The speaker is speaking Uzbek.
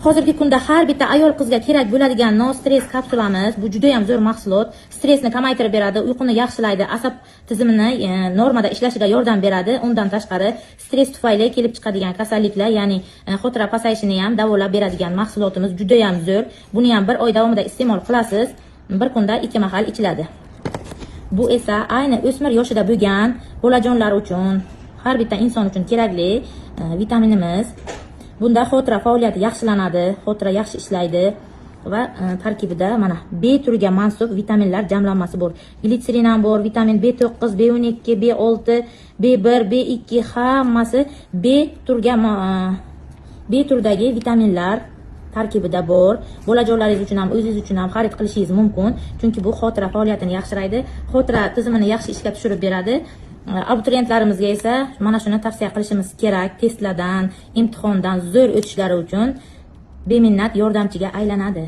Hozirgi kunda har bitta ayol qizga kerak bo'ladigan no stress kapsulamiz. Bu juda ham zo'r mahsulot. Stressni kamaytirib beradi, uyquni yaxshilaydi, asab tizimini normada ishlashiga yordam beradi. Undan tashqari, stress tufayli kelib chiqadigan kasalliklar, ya'ni xotira pasayishini ham davolab beradigan mahsulotimiz juda ham zo'r. Buni ham bir oy davomida iste'mol qilasiz. Bir kunda 2 mahal ichiladi. Bu esa ayni o'smir yoshida bo'lgan bolajonlar uchun, har bitta inson uchun kerakli vitaminimiz. Bunda xotira faoliyati yaxshilanadi, xotira yaxshi ishlaydi va tarkibida mana B turiga mansub vitaminlar jamlanmasi bor. Glitserin ham bor, vitamin B9, B12, B6, B1, B2 hammasi B turdagi vitaminlar tarkibida bor. Bolajonlaringiz uchun ham, o'zingiz uchun ham xarid qilishingiz mumkin, chunki bu xotira faoliyatini yaxshilaydi, xotira tizimini yaxshi ishga tushirib beradi. Abituriyentlarimizga esa mana shuni tavsiya qilishimiz kerak. Testlardan, imtihondan zo'r o'tishlari uchun beminnat yordamchiga aylanadi.